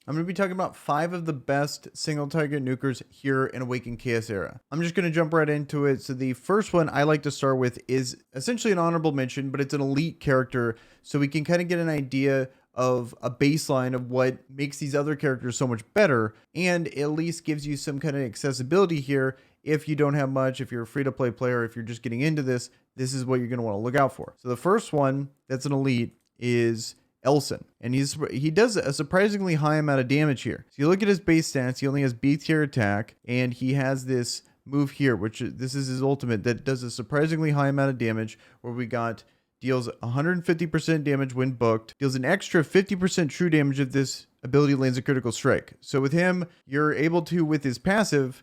I'm going to be talking about 5 of the best single target nukers here in Awaken Chaos Era. I'm just going to jump right into it. So the first one I like to start with is essentially an honorable mention, but it's an elite character, so we can kind of get an idea of a baseline of what makes these other characters so much better, and at least gives you some kind of accessibility here. If you don't have much, if you're a free-to-play player, if you're just getting into this, this is what you're going to want to look out for. So the first one that's an elite is Elsin, and he does a surprisingly high amount of damage here. So you look at his base stats, he only has B tier attack, and he has this move here, which this is his ultimate that does a surprisingly high amount of damage, where we got deals 150% damage when booked, deals an extra 50% true damage if this ability lands a critical strike. So with him, you're able to, with his passive,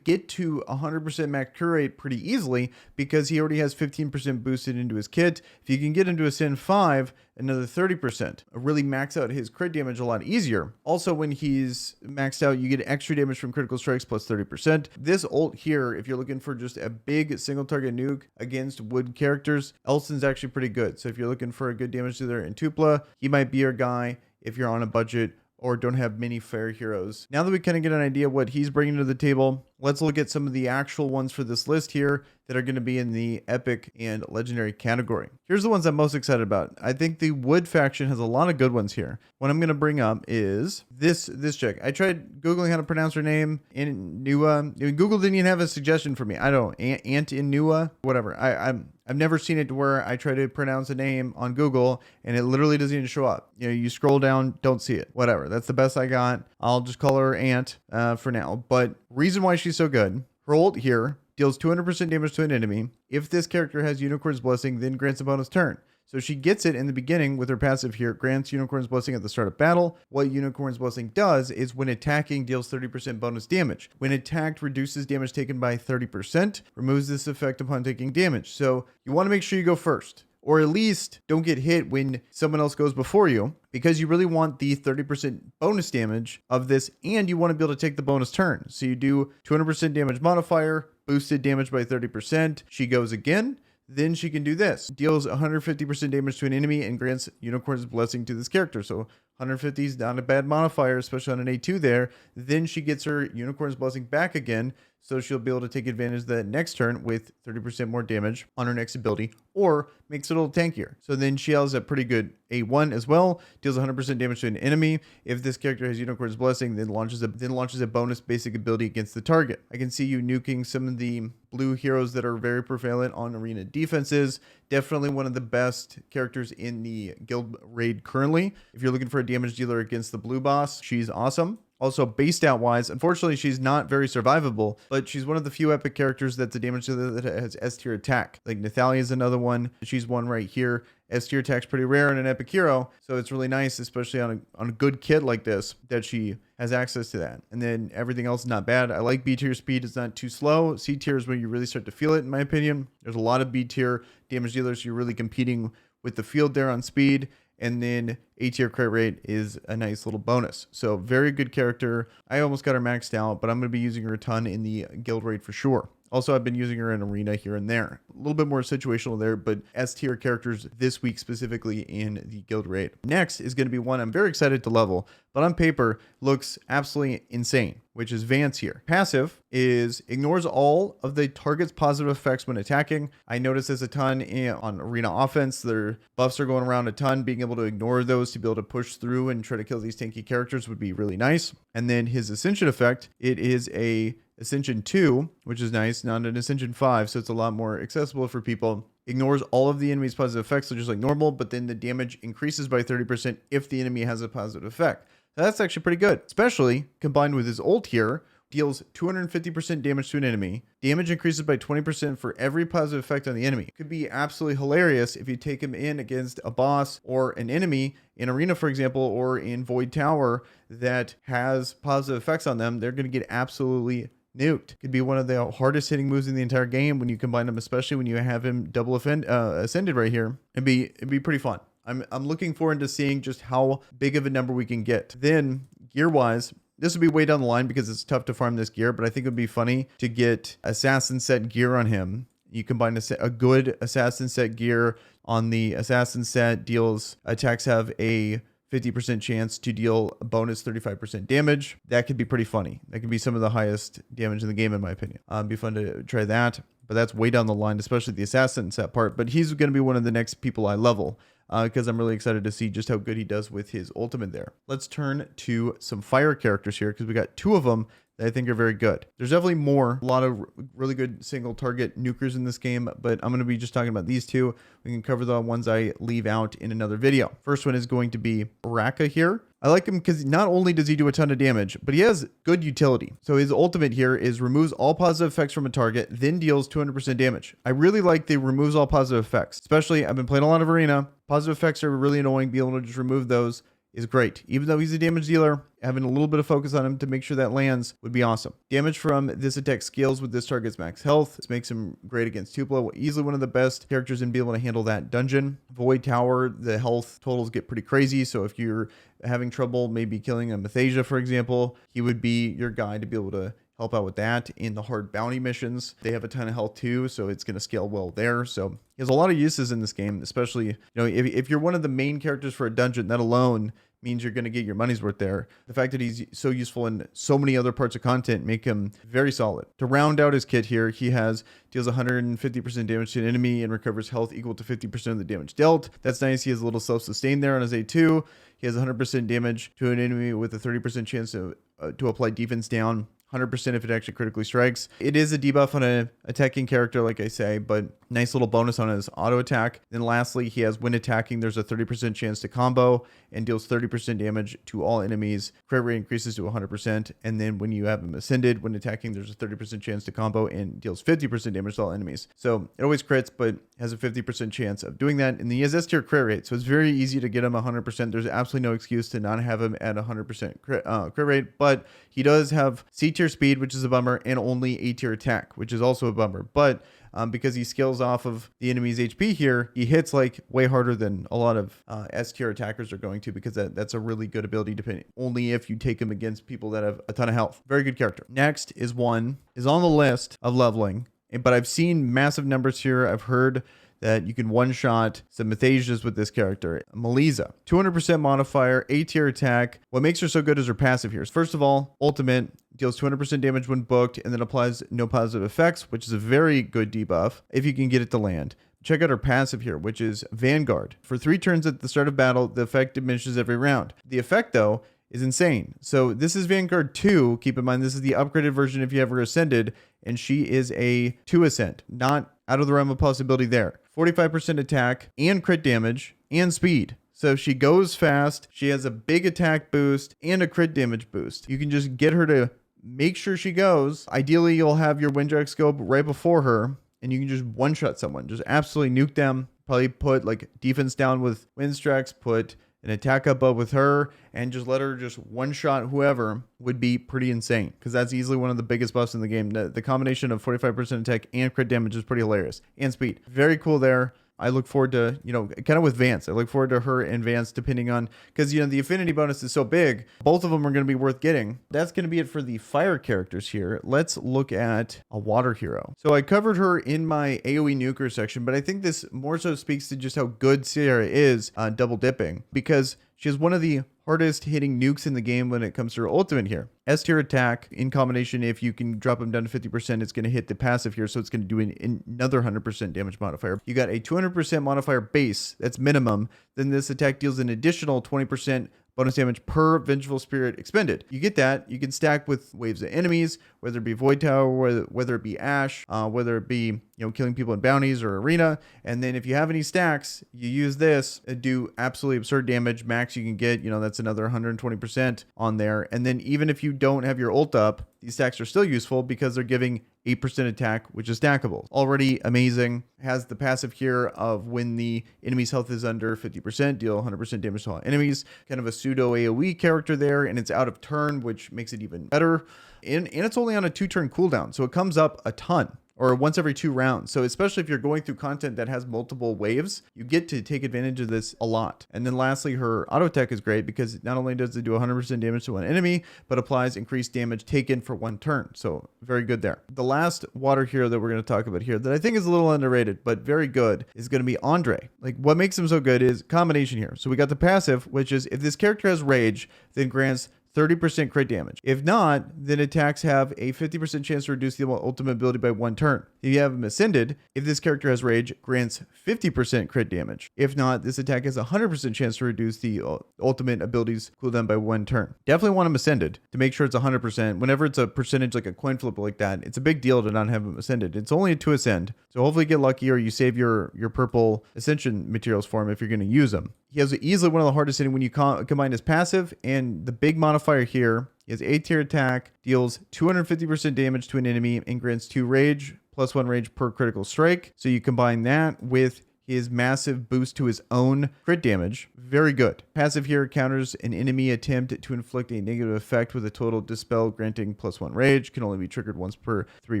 get to 100% max cure rate pretty easily, because he already has 15% boosted into his kit. If you can get into a Sin 5, another 30%. Really max out his crit damage a lot easier. Also, when he's maxed out, you get extra damage from critical strikes plus 30%. This ult here, if you're looking for just a big single target nuke against wood characters, Elsin's actually pretty good. So if you're looking for a good damage dealer in Tupla, he might be your guy if you're on a budget or don't have many fair heroes. Now that we kind of get an idea what he's bringing to the table, let's look at some of the actual ones for this list here that are going to be in the epic and legendary category. Here's the ones I'm most excited about. I think the wood faction has a lot of good ones here. What I'm going to bring up is this chick. I tried Googling how to pronounce her name. Inua. Google didn't even have a suggestion for me. I don't know. Aunt Inua, whatever. I've never seen it to where I try to pronounce a name on Google and it literally doesn't even show up. You know, you scroll down, don't see it. Whatever. That's the best I got. I'll just call her Aunt for now. But reason why she's so good, her ult here deals 200% damage to an enemy. If this character has Unicorn's Blessing, then grants a bonus turn. So she gets it in the beginning with her passive here, grants Unicorn's Blessing at the start of battle. What Unicorn's Blessing does is when attacking, deals 30% bonus damage. When attacked, reduces damage taken by 30%, removes this effect upon taking damage. So you want to make sure you go first, or at least don't get hit when someone else goes before you, because you really want the 30% bonus damage of this, and you want to be able to take the bonus turn. So you do 200% damage modifier, boosted damage by 30%. She goes again. Then she can do this. Deals 150% damage to an enemy and grants Unicorn's Blessing to this character. So 150 is not a bad modifier, especially on an A2 there. Then she gets her Unicorn's Blessing back again, so she'll be able to take advantage of that next turn with 30% more damage on her next ability, or makes it a little tankier. So then she has a pretty good A1 as well, deals 100% damage to an enemy. If this character has Unicorn's Blessing, then launches a bonus basic ability against the target. I can see you nuking some of the blue heroes that are very prevalent on arena defenses. Definitely one of the best characters in the guild raid currently. If you're looking for a damage dealer against the blue boss, she's awesome. Also, base stat wise, unfortunately, she's not very survivable, but she's one of the few epic characters that's a damage dealer that has S tier attack. Like Nathalia is another one. She's one right here. S tier attack's pretty rare in an epic hero, so it's really nice, especially on a good kit like this, that she has access to that. And then everything else is not bad. I like B tier speed. It's not too slow. C tier is where you really start to feel it, in my opinion. There's a lot of B tier damage dealers. You're really competing with the field there on speed. And then A tier crit rate is a nice little bonus. So very good character. I almost got her maxed out, but I'm going to be using her a ton in the guild raid for sure. Also, I've been using her in arena here and there. A little bit more situational there, but S tier characters this week specifically in the guild raid. Next is going to be one I'm very excited to level, but on paper looks absolutely insane, which is Vance here. Passive is ignores all of the target's positive effects when attacking. I notice this a ton on arena offense. Their buffs are going around a ton. Being able to ignore those to be able to push through and try to kill these tanky characters would be really nice. And then his Ascension effect, it is a Ascension 2, which is nice, not an Ascension 5, so it's a lot more accessible for people. Ignores all of the enemy's positive effects, so just like normal, but then the damage increases by 30% if the enemy has a positive effect. So that's actually pretty good, especially combined with his ult here. Deals 250% damage to an enemy. Damage increases by 20% for every positive effect on the enemy. It could be absolutely hilarious if you take him in against a boss or an enemy in Arena, for example, or in Void Tower that has positive effects on them. They're going to get absolutely nuked. Could be one of the hardest hitting moves in the entire game when you combine them, especially when you have him double ascended right here. It'd be pretty fun. I'm looking forward to seeing just how big of a number we can get. Then gear wise, this would be way down the line because it's tough to farm this gear, but I think it would be funny to get assassin set gear on him. You combine a good assassin set gear on the assassin set, deals attacks have a 50% chance to deal a bonus 35% damage. That could be pretty funny. That could be some of the highest damage in the game, in my opinion. Be fun to try that. But that's way down the line, especially the assassin set part. But he's going to be one of the next people I level because I'm really excited to see just how good he does with his ultimate there. Let's turn to some fire characters here because we got 2 of them that I think are very good. There's definitely more, a lot of really good single target nukers in this game, but I'm going to be just talking about these 2. We can cover the ones I leave out in another video. First one is going to be Raka here. I like him because not only does he do a ton of damage, but he has good utility. So his ultimate here is removes all positive effects from a target, then deals 200% damage. I really like the removes all positive effects, especially I've been playing a lot of arena. Positive effects are really annoying. Being able to just remove those is great. Even though he's a damage dealer, having a little bit of focus on him to make sure that lands would be awesome. Damage from this attack scales with this target's max health. This makes him great against Tupelo. Easily one of the best characters in being able to handle that dungeon. Void Tower, the health totals get pretty crazy. So if you're having trouble maybe killing a Methasia, for example, he would be your guy to be able to help out with that. In the hard bounty missions, they have a ton of health too, so it's going to scale well there. So he has a lot of uses in this game, especially, you know, if you're one of the main characters for a dungeon, that alone means you're going to get your money's worth there. The fact that he's so useful in so many other parts of content make him very solid. To round out his kit here, he deals 150% damage to an enemy and recovers health equal to 50% of the damage dealt. That's nice. He has a little self-sustain there on his A2. He has 100% damage to an enemy with a 30% chance to apply defense down. 100% if it actually critically strikes. It is a debuff on an attacking character, like I say, but nice little bonus on his auto attack. Then lastly, he has when attacking, there's a 30% chance to combo and deals 30% damage to all enemies. Crit rate increases to 100%. And then when you have him ascended, when attacking, there's a 30% chance to combo and deals 50% damage to all enemies. So it always crits, but has a 50% chance of doing that. And he has S tier crit rate, so it's very easy to get him 100%. There's absolutely no excuse to not have him at 100% crit rate, but he does have C tier speed, which is a bummer, and only A tier attack, which is also a bummer. But because he scales off of the enemy's HP here, he hits like way harder than a lot of S tier attackers are going to, because that's a really good ability, depending only if you take him against people that have a ton of health. Very good character. Next is on the list of leveling, but I've seen massive numbers here. I've heard that you can one-shot some Methasias with this character. Melissa, 200% modifier, A tier attack. What makes her so good is her passive here. First of all, ultimate deals 200% damage when booked and then applies no positive effects, which is a very good debuff if you can get it to land. Check out her passive here, which is Vanguard. For 3 turns at the start of battle, the effect diminishes every round. The effect, though, is insane. So this is Vanguard 2. Keep in mind, this is the upgraded version if you ever ascended, and she is a 2 ascent. Not out of the realm of possibility there. 45% attack and crit damage and speed. So she goes fast. She has a big attack boost and a crit damage boost. You can just get her to make sure she goes. Ideally, you'll have your Windjack scope right before her, and you can just one-shot someone. Just absolutely nuke them. Probably put like defense down with Windstracks, put an attack up with her, and just let her just one-shot whoever would be pretty insane, because that's easily one of the biggest buffs in the game. The combination of 45% attack and crit damage is pretty hilarious. And speed. Very cool there. I look forward to, kind of with Vance. I look forward to her and Vance, depending on, because, the affinity bonus is so big. Both of them are going to be worth getting. That's going to be it for the fire characters here. Let's look at a water hero. So I covered her in my AoE nuker section, but I think this more so speaks to just how good Sierra is double dipping, because she is one of the hardest hitting nukes in the game when it comes to her ultimate here. S tier attack in combination, if you can drop him down to 50%, it's going to hit the passive here, so it's going to do another 100% damage modifier. You got a 200% modifier base, that's minimum. Then this attack deals an additional 20% bonus damage per Vengeful Spirit expended. You get that. You can stack with waves of enemies, whether it be Void Tower, whether it be Ash, whether it be killing people in bounties or arena. And then if you have any stacks, you use this to do absolutely absurd damage. Max you can get, that's another 120% on there. And then even if you don't have your ult up, these stacks are still useful because they're giving 8% attack, which is stackable. Already amazing. Has the passive here of when the enemy's health is under 50%, deal 100% damage to all enemies. Kind of a pseudo AoE character there, and it's out of turn, which makes it even better. And it's only on a 2-turn cooldown, so it comes up a ton. or once every 2 rounds. So especially if you're going through content that has multiple waves, you get to take advantage of this a lot. And then lastly, her auto attack is great because not only does it do 100% damage to one enemy, but applies increased damage taken for 1 turn. So very good there. The last water hero that we're going to talk about here that I think is a little underrated, but very good, is going to be Andre. Like, what makes him so good is combination here. So we got the passive, which is if this character has rage, then grants 30% crit damage. If not, then attacks have a 50% chance to reduce the ultimate ability by 1 turn. If you have him ascended, if this character has rage, grants 50% crit damage. If not, this attack has a 100% chance to reduce the ultimate ability's cooldown by 1 turn. Definitely want him ascended to make sure it's 100%. Whenever it's a percentage like a coin flip like that, it's a big deal to not have him ascended. It's only a 2 ascend, so hopefully get lucky or you save your purple ascension materials for him if you're going to use them. He has easily one of the hardest hitting when you combine his passive and the big modifier here. He has A tier attack, deals 250% damage to an enemy, and grants 2 rage, plus 1 rage per critical strike. So you combine that with his massive boost to his own crit damage. Very good. Passive here counters an enemy attempt to inflict a negative effect with a total dispel granting plus 1 rage. Can only be triggered once per 3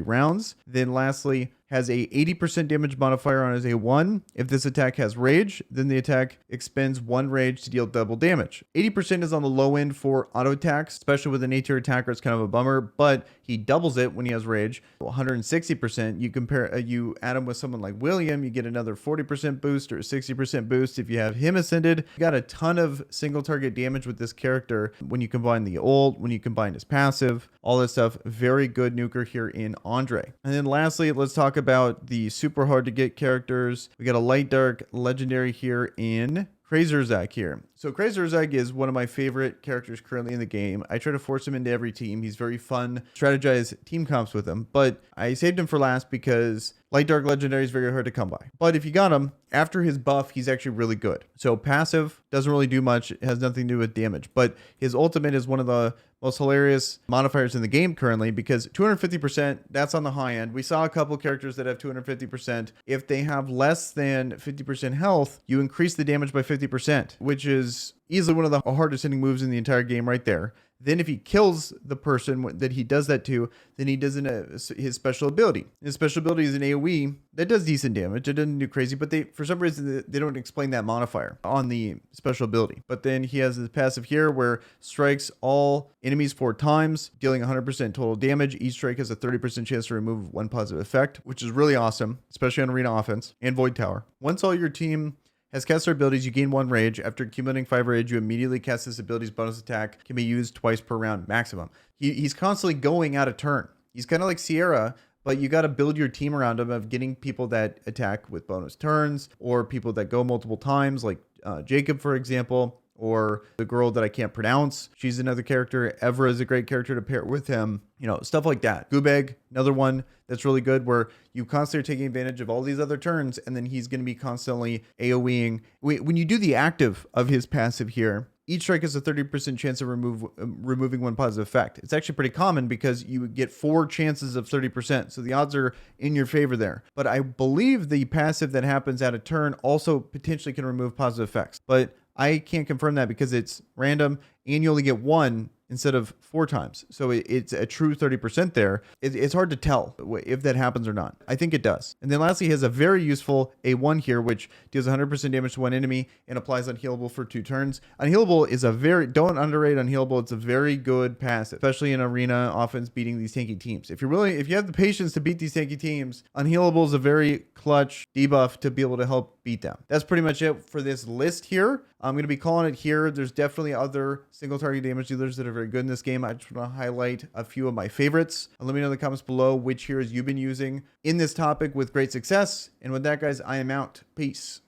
rounds. Then lastly, has a 80% damage modifier on his A1. If this attack has rage, then the attack expends 1 rage to deal double damage. 80% is on the low end for auto attacks, especially with an A tier attacker. It's kind of a bummer, but he doubles it when he has rage. 160%. You add him with someone like William, you get another 40% boost or 60% boost. If you have him ascended, you got a ton of single target damage with this character when you combine the ult, when you combine his passive, all this stuff. Very good nuker here in Andre. And then lastly, let's talk about the super hard to get characters. We got a light dark legendary here in Krazerzak here. So Krazerzak is one of my favorite characters currently in the game. I try to force him into every team. He's very fun. Strategize team comps with him, but I saved him for last because Light Dark Legendary is very hard to come by. But if you got him, after his buff, he's actually really good. So passive doesn't really do much. It has nothing to do with damage, but his ultimate is one of the most hilarious modifiers in the game currently because 250%, that's on the high end. We saw a couple characters that have 250%. If they have less than 50% health, you increase the damage by 50%, which is easily one of the hardest hitting moves in the entire game right there. Then if he kills the person that he does that to, then he does his special ability. His special ability is an AoE that does decent damage. It doesn't do crazy, but for some reason, they don't explain that modifier on the special ability. But then he has his passive here where strikes all enemies 4 times, dealing 100% total damage. Each strike has a 30% chance to remove 1 positive effect, which is really awesome, especially on arena offense and Void Tower. Once all your team has cast their abilities, you gain 1 rage. After accumulating 5 rage, you immediately cast this ability's bonus attack. Can be used twice per round maximum. He's constantly going out of turn. He's kind of like Sierra, but you got to build your team around him of getting people that attack with bonus turns or people that go multiple times, like Jacob, for example, or the girl that I can't pronounce. She's another character. Evra is a great character to pair with him. You know, stuff like that. Gubeg, another one that's really good where you constantly are taking advantage of all these other turns, and then he's going to be constantly AoEing. When you do the active of his passive here, each strike has a 30% chance of removing 1 positive effect. It's actually pretty common because you get 4 chances of 30%. So the odds are in your favor there. But I believe the passive that happens at a turn also potentially can remove positive effects. But I can't confirm that because it's random and you only get 1 instead of 4 times. So it's a true 30% there. It's hard to tell if that happens or not. I think it does. And then lastly, he has a very useful A1 here, which deals 100% damage to 1 enemy and applies Unhealable for 2 turns. Unhealable is don't underrate Unhealable. It's a very good passive, especially in arena offense beating these tanky teams. If you have the patience to beat these tanky teams, Unhealable is a very clutch debuff to be able to help beat them. That's pretty much it for this list here. I'm going to be calling it here. There's definitely other single target damage dealers that are very good in this game. I just want to highlight a few of my favorites. Let me know in the comments below which heroes you've been using in this topic with great success. And with that, guys, I am out. Peace.